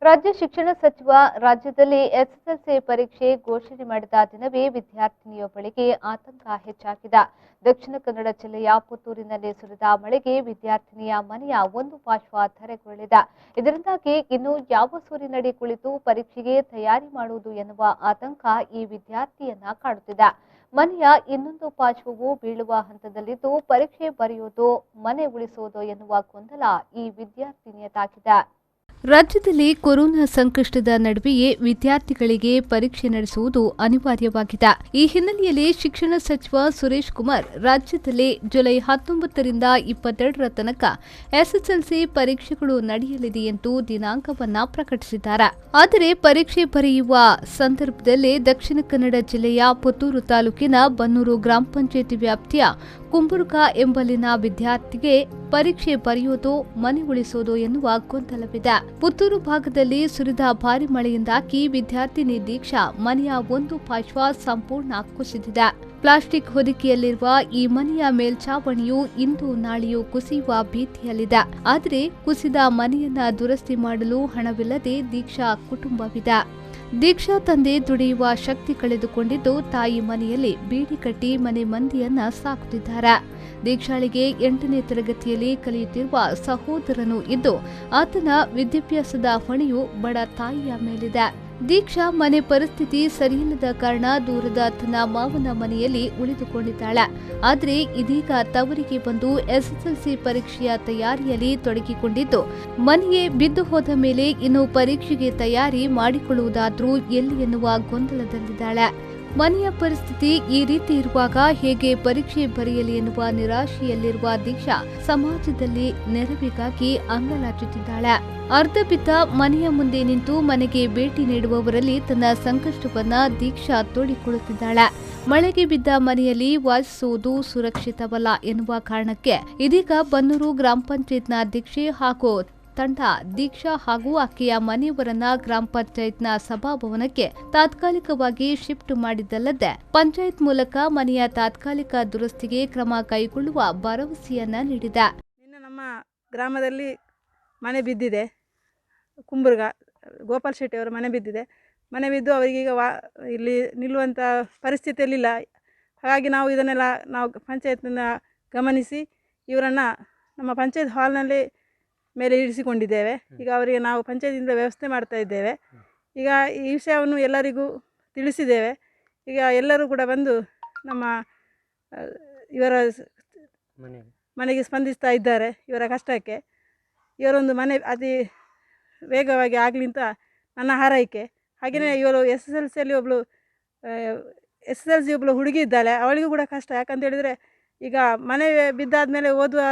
ರಾಜ್ಯ ಶಿಕ್ಷಣ ಸಚಿವ ರಾಜ್ಯದಲ್ಲಿ ಎಸ್ಎಸ್ಎಲ್ಸಿ ಪರೀಕ್ಷೆ ಘೋಷಣೆ ಮಾಡಿದ ದಿನವೇ ವಿದ್ಯಾರ್ಥಿನಿಯೊಬ್ಬಳಿಗೆ ಆತಂಕ ಹೆಚ್ಚಾಗಿದೆ. ದಕ್ಷಿಣ ಕನ್ನಡ ಜಿಲ್ಲೆಯ ಪುತ್ತೂರಿನಲ್ಲಿ ಸುರಿದ ಮಳೆಗೆ ವಿದ್ಯಾರ್ಥಿನಿಯ ಮನೆಯ ಒಂದು ಪಾರ್ಶ್ವ ಧರೆಗುರುಳಿದೆ. ಇದರಿಂದಾಗಿ ಇನ್ನು ಯಾವ ಸೂರಿನಡಿ ಕುಳಿತು ಪರೀಕ್ಷೆಗೆ ತಯಾರಿ ಮಾಡುವುದು ಎನ್ನುವ ಆತಂಕ ಈ ವಿದ್ಯಾರ್ಥಿಯನ್ನ ಕಾಡುತ್ತಿದೆ. ಮನೆಯ ಇನ್ನೊಂದು ಪಾರ್ಶ್ವವು ಬೀಳುವ ಹಂತದಲ್ಲಿದ್ದು ಪರೀಕ್ಷೆ ಬರೆಯುವುದೋ ಮನೆ ಉಳಿಸುವುದೋ ಎನ್ನುವ ಗೊಂದಲ ಈ ವಿದ್ಯಾರ್ಥಿನಿಯದಾಗಿದೆ. ರಾಜ್ಯದಲ್ಲಿ ಕೊರೋನಾ ಸಂಕಷ್ಟದ ನಡುವೆಯೇ ವಿದ್ಯಾರ್ಥಿಗಳಿಗೆ ಪರೀಕ್ಷೆ ನಡೆಸುವುದು ಅನಿವಾರ್ಯವಾಗಿದೆ. ಈ ಹಿನ್ನೆಲೆಯಲ್ಲಿ ಶಿಕ್ಷಣ ಸಚಿವ ಸುರೇಶ್ ಕುಮಾರ್ ರಾಜ್ಯದಲ್ಲಿ ಜುಲೈ 19ರಿಂದ 22ರ ತನಕ ಎಸ್ಎಸ್ಎಲ್ಸಿ ಪರೀಕ್ಷೆಗಳು ನಡೆಯಲಿದೆ ಎಂದು ದಿನಾಂಕವನ್ನ ಪ್ರಕಟಿಸಿದ್ದಾರೆ. ಆದರೆ ಪರೀಕ್ಷೆ ಬರೆಯುವ ಸಂದರ್ಭದಲ್ಲಿ ದಕ್ಷಿಣ ಕನ್ನಡ ಜಿಲ್ಲೆಯ ಪುತ್ತೂರು ತಾಲೂಕಿನ ಬನ್ನೂರು ಗ್ರಾಮ ಪಂಚಾಯಿತಿ ವ್ಯಾಪ್ತಿಯ ಕುಂಬುರ್ಗ ಎಂಬಲ್ಲಿನ ವಿದ್ಯಾರ್ಥಿಗೆ ಪರೀಕ್ಷೆ ಬರೆಯೋದು ಮನೆ ಉಳಿಸೋದು ಎನ್ನುವ ಗೊಂದಲವಿದೆ. ಪುತ್ತೂರು ಭಾಗದಲ್ಲಿ ಸುರಿದ ಭಾರಿ ಮಳೆಯಿಂದಾಗಿ ವಿದ್ಯಾರ್ಥಿನಿ ದೀಕ್ಷಾ ಮನೆಯ ಒಂದು ಪಾರ್ಶ್ವ ಸಂಪೂರ್ಣ ಕುಸಿದಿದೆ. ಪ್ಲಾಸ್ಟಿಕ್ ಹೊದಿಕೆಯಲ್ಲಿರುವ ಈ ಮನೆಯ ಮೇಲ್ಛಾವಣಿಯು ಇಂದು ನಾಳೆಯೂ ಕುಸಿಯುವ ಭೀತಿಯಲ್ಲಿದೆ. ಆದರೆ ಕುಸಿದ ಮನೆಯನ್ನ ದುರಸ್ತಿ ಮಾಡಲು ಹಣವಿಲ್ಲದೆ ದೀಕ್ಷಾ ಕುಟುಂಬವಿದೆ. ದೀಕ್ಷಾ ತಂದೆ ದುಡಿಯುವ ಶಕ್ತಿ ಕಳೆದುಕೊಂಡಿದ್ದು ತಾಯಿ ಮನೆಯಲ್ಲಿ ಬೀಡಿ ಕಟ್ಟಿ ಮನೆ ಮಂದಿಯನ್ನ ಸಾಕುತ್ತಿದ್ದಾರೆ. ದೀಕ್ಷಾಳಿಗೆ 8ನೇ ತರಗತಿಯಲ್ಲಿ ಕಲಿಯುತ್ತಿರುವ ಸಹೋದರನು ಇದ್ದು ಆತನ ವಿದ್ಯಾಭ್ಯಾಸದ ಹೊಣೆಯು ಬಡ ತಾಯಿಯ ಮೇಲಿದೆ. ದೀಕ್ಷಾ ಮನೆ ಪರಿಸ್ಥಿತಿ ಸರಿಯಿಲ್ಲದ ಕಾರಣ ದೂರದ ತನ್ನ ಮಾವನ ಮನೆಯಲ್ಲಿ ಉಳಿದುಕೊಂಡಿದ್ದಾಳೆ. ಆದರೆ ಇದೀಗ ತವರಿಗೆ ಬಂದು ಎಸ್ಎಸ್ಎಲ್ಸಿ ಪರೀಕ್ಷೆಯ ತಯಾರಿಯಲ್ಲಿ ತೊಡಗಿಕೊಂಡಿದ್ದು ಮನೆಯೇ ಬಿದ್ದು ಹೋದ ಮೇಲೆ ಇನ್ನು ಪರೀಕ್ಷೆಗೆ ತಯಾರಿ ಮಾಡಿಕೊಳ್ಳುವುದಾದ್ರೂ ಎಲ್ಲಿ ಎನ್ನುವ ಗೊಂದಲದಲ್ಲಿದ್ದಾಳೆ. ಮನೆಯ ಪರಿಸ್ಥಿತಿ ಈ ರೀತಿ ಇರುವಾಗ ಹೇಗೆ ಪರೀಕ್ಷೆ ಬರೆಯಲಿ ಎನ್ನುವ ನಿರಾಶೆಯಲ್ಲಿರುವ ದೀಕ್ಷಾ ಸಮಾಜದಲ್ಲಿ ನೆರವಿಗಾಗಿ ಅಂಗಲಾಚುತ್ತಿದ್ದಾಳೆ. ಅರ್ಧ ಬಿದ್ದ ಮನೆಯ ಮುಂದೆ ನಿಂತು ಮನೆಗೆ ಭೇಟಿ ನೀಡುವವರಲ್ಲಿ ತನ್ನ ಸಂಕಷ್ಟವನ್ನ ದೀಕ್ಷಾ ತೋಡಿಕೊಳ್ಳುತ್ತಿದ್ದಾಳೆ. ಮಳೆಗೆ ಬಿದ್ದ ಮನೆಯಲ್ಲಿ ವಾಸಿಸುವುದು ಸುರಕ್ಷಿತವಲ್ಲ ಎನ್ನುವ ಕಾರಣಕ್ಕೆ ಇದೀಗ ಬನ್ನೂರು ಗ್ರಾಮ ಪಂಚಾಯತ್ನ ಅಧ್ಯಕ್ಷೆ ಹಾಗೂ ತಂಡ ದೀಕ್ಷಾ ಹಾಗೂ ಆಕೆಯ ಮನೆಯವರನ್ನ ಗ್ರಾಮ ಪಂಚಾಯತ್ನ ಸಭಾಭವನಕ್ಕೆ ತಾತ್ಕಾಲಿಕವಾಗಿ ಶಿಫ್ಟ್ ಮಾಡಿದ್ದಲ್ಲದೆ ಪಂಚಾಯತ್ ಮೂಲಕ ಮನೆಯ ತಾತ್ಕಾಲಿಕ ದುರಸ್ತಿಗೆ ಕ್ರಮ ಕೈಗೊಳ್ಳುವ ಭರವಸೆಯನ್ನ ನೀಡಿದೆ. ಇನ್ನು ನಮ್ಮ ಗ್ರಾಮದಲ್ಲಿ ಮನೆ ಬಿದ್ದಿದೆ. ಕುಂಬುರ್ಗ ಗೋಪಾಲ್ ಶೆಟ್ಟಿ ಅವರ ಮನೆ ಬಿದ್ದಿದೆ. ಮನೆ ಬಿದ್ದು ಅವರಿಗೀಗ ಇಲ್ಲಿ ನಿಲ್ಲುವಂಥ ಪರಿಸ್ಥಿತಿಯಲ್ಲಿಲ್ಲ. ಹಾಗಾಗಿ ನಾವು ಇದನ್ನೆಲ್ಲ ನಾವು ಪಂಚಾಯತ್ನ ಗಮನಿಸಿ ಇವರನ್ನು ನಮ್ಮ ಪಂಚಾಯತ್ ಹಾಲ್ನಲ್ಲಿ ಮೇಲೆ ಇರಿಸಿಕೊಂಡಿದ್ದೇವೆ. ಈಗ ಅವರಿಗೆ ನಾವು ಪಂಚಾಯತಿಂದ ವ್ಯವಸ್ಥೆ ಮಾಡ್ತಾ ಇದ್ದೇವೆ. ಈಗ ಈ ವಿಷಯವನ್ನು ಎಲ್ಲರಿಗೂ ತಿಳಿಸಿದ್ದೇವೆ. ಈಗ ಎಲ್ಲರೂ ಕೂಡ ಬಂದು ನಮ್ಮ ಇವರ ಮನೆಗೆ ಸ್ಪಂದಿಸ್ತಾ ಇದ್ದಾರೆ. ಇವರ ಕಷ್ಟಕ್ಕೆ ಇವರೊಂದು ಮನೆ ಅತಿ ವೇಗವಾಗಿ ಆಗಲಿ ಅಂತ ನನ್ನ ಹಾರೈಕೆ. ಹಾಗೆಯೇ ಇವರು ಎಸ್ಎಸ್ಎಲ್ಸಿಯಲ್ಲಿ ಒಬ್ಬಳು ಹುಡುಗಿ ಇದ್ದಾಳೆ. ಅವಳಿಗೂ ಕೂಡ ಕಷ್ಟ. ಯಾಕಂತೇಳಿದರೆ ಈಗ ಮನೆ ಬಿದ್ದಾದ ಮೇಲೆ ಓದುವ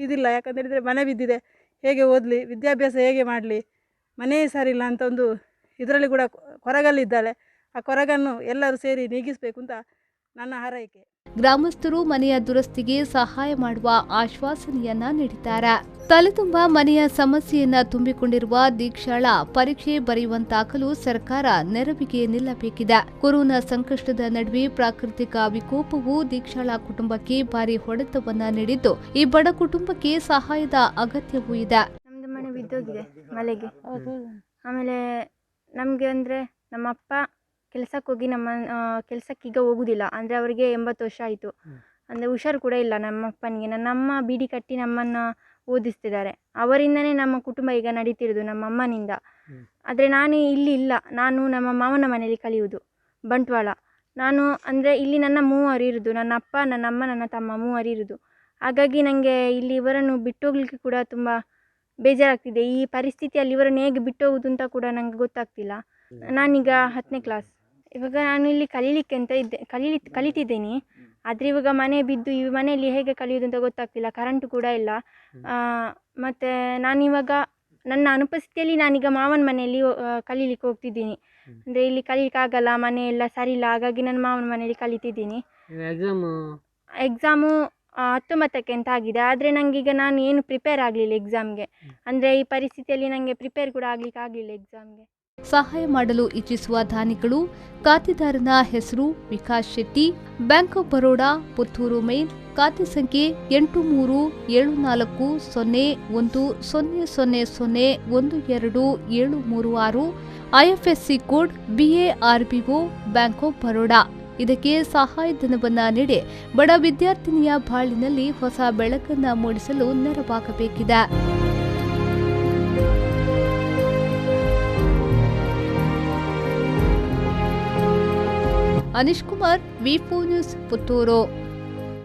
ಇದಿಲ್ಲ. ಯಾಕಂತೇಳಿದರೆ ಮನೆ ಬಿದ್ದಿದೆ, ಹೇಗೆ ಓದಲಿ, ವಿದ್ಯಾಭ್ಯಾಸ ಹೇಗೆ ಮಾಡಲಿ, ಮನೆಯೇ ಸರಿಯಿಲ್ಲ ಅಂತ ಒಂದು ಇದರಲ್ಲಿ ಕೂಡ ಕೊರಗಲ್ಲಿದ್ದಾಳೆ. ಆ ಕೊರಗನ್ನು ಎಲ್ಲರೂ ಸೇರಿ ನೀಗಿಸಬೇಕು ಅಂತ ನನ್ನ ಹಾರೈಕೆ. ಗ್ರಾಮಸ್ಥರು ಮನೆಯ ದುರಸ್ತಿಗೆ ಸಹಾಯ ಮಾಡುವ ಆಶ್ವಾಸನೆಯನ್ನ ನೀಡಿದ್ದಾರೆ. ತಲೆತುಂಬ ಮನೆಯ ಸಮಸ್ಯೆಯನ್ನ ತುಂಬಿಕೊಂಡಿರುವ ದೀಕ್ಷಾಳ ಪರೀಕ್ಷೆ ಬರೆಯುವಂತಾಗಲು ಸರ್ಕಾರ ನೆರವಿಗೆ ನಿಲ್ಲಬೇಕಿದೆ. ಕೊರೋನಾ ಸಂಕಷ್ಟದ ನಡುವೆ ಪ್ರಾಕೃತಿಕ ವಿಕೋಪವು ದೀಕ್ಷಾಳ ಕುಟುಂಬಕ್ಕೆ ಭಾರಿ ಹೊಡೆತವನ್ನ ನೀಡಿದ್ದು ಈ ಬಡ ಕುಟುಂಬಕ್ಕೆ ಸಹಾಯದ ಅಗತ್ಯವೂ ಇದೆ. ನಮ್ದು ಮನೆ ಬಿದ್ದೋಗಿದೆ ಮಳೆಗೆ. ಆಮೇಲೆ ನಮಗೆ ಅಂದರೆ ನಮ್ಮಪ್ಪ ಕೆಲಸಕ್ಕೆ ಹೋಗಿ ಕೆಲಸಕ್ಕೀಗ ಹೋಗುವುದಿಲ್ಲ. ಅಂದರೆ ಅವರಿಗೆ 80 ವರ್ಷ ಆಯಿತು. ಅಂದರೆ ಹುಷಾರು ಕೂಡ ಇಲ್ಲ ನಮ್ಮಪ್ಪನಿಗೆ. ನನ್ನಮ್ಮ ಬೀಡಿ ಕಟ್ಟಿ ನಮ್ಮನ್ನು ಓದಿಸ್ತಿದ್ದಾರೆ. ಅವರಿಂದನೇ ನಮ್ಮ ಕುಟುಂಬ ಈಗ ನಡೀತಿರೋದು, ನಮ್ಮ ಅಮ್ಮನಿಂದ. ಆದರೆ ನಾನು ಇಲ್ಲಿ ಇಲ್ಲ. ನಾನು ನಮ್ಮ ಮಾವನ ಮನೆಯಲ್ಲಿ ಕಲಿಯುವುದು, ಬಂಟ್ವಾಳ. ನಾನು ಅಂದರೆ ಇಲ್ಲಿ ನನ್ನ 3 ಇರೋದು. ನನ್ನ ಅಪ್ಪ, ನನ್ನ ಅಮ್ಮ, ನನ್ನ ತಮ್ಮ 3 ಇರೋದು. ಹಾಗಾಗಿ ನನಗೆ ಇಲ್ಲಿ ಇವರನ್ನು ಬಿಟ್ಟೋಗ್ಲಿಕ್ಕೆ ಕೂಡ ತುಂಬ ಬೇಜಾರಾಗ್ತಿದೆ. ಈ ಪರಿಸ್ಥಿತಿಯಲ್ಲಿ ಇವರನ್ನು ಹೇಗೆ ಬಿಟ್ಟೋಗುವುದು ಅಂತ ಕೂಡ ನನಗೆ ಗೊತ್ತಾಗ್ತಿಲ್ಲ. ನಾನೀಗ 10ನೇ ಕ್ಲಾಸ್. ಇವಾಗ ನಾನು ಇಲ್ಲಿ ಕಲೀಲಿಕ್ಕೆ ಅಂತ ಕಲಿತಿದ್ದೀನಿ. ಆದರೆ ಇವಾಗ ಮನೆ ಬಿದ್ದು ಈ ಮನೆಯಲ್ಲಿ ಹೇಗೆ ಕಲಿಯೋದು ಅಂತ ಗೊತ್ತಾಗ್ತಿಲ್ಲ. ಕರೆಂಟು ಕೂಡ ಇಲ್ಲ. ಮತ್ತು ನಾನಿವಾಗ ನನ್ನ ಅನುಪಸ್ಥಿತಿಯಲ್ಲಿ ನಾನೀಗ ಮಾವನ ಮನೆಯಲ್ಲಿ ಕಲೀಲಿಕ್ಕೆ ಹೋಗ್ತಿದ್ದೀನಿ. ಅಂದರೆ ಇಲ್ಲಿ ಕಲೀಲಿಕ್ಕಾಗಲ್ಲ, ಮನೆ ಎಲ್ಲ ಸರಿ ಇಲ್ಲ. ಹಾಗಾಗಿ ನಾನು ಮಾವನ ಮನೆಯಲ್ಲಿ ಕಲಿತಿದ್ದೀನಿ. ಎಕ್ಸಾಮು 19ಕ್ಕೆ ಅಂತ ಆಗಿದೆ. ಆದರೆ ನನಗೀಗ ನಾನು ಏನು ಪ್ರಿಪೇರ್ ಆಗಲಿಲ್ಲ ಎಕ್ಸಾಮ್ಗೆ. ಅಂದರೆ ಈ ಪರಿಸ್ಥಿತಿಯಲ್ಲಿ ನನಗೆ ಪ್ರಿಪೇರ್ ಕೂಡ ಆಗಲಿಕ್ಕೆ ಆಗಲಿಲ್ಲ ಎಕ್ಸಾಮ್ಗೆ. ಸಹಾಯ ಮಾಡಲು ಇಚ್ಛಿಸುವ ದಾನಿಗಳು ಖಾತೆದಾರನ ಹೆಸರು Vikas Shetty, bank of Baroda, Puttur main, ಖಾತೆ ಸಂಖ್ಯೆ 83740100012736, IFSC code BARBO, bank of Baroda. ಇದಕ್ಕೆ ಸಹಾಯಧನವನ್ನ ನೀಡಿ ಬಡ ವಿದ್ಯಾರ್ಥಿನಿಯ ಬಾಳಿನಲ್ಲಿ ಹೊಸ ಬೆಳಕನ್ನ ಮೂಡಿಸಲು ನೆರವಾಗಬೇಕಿದೆ. ಅನೀಶ್ ಕುಮಾರ್, ವಿ4 ನ್ಯೂಸ್, ಪುತ್ತೂರು.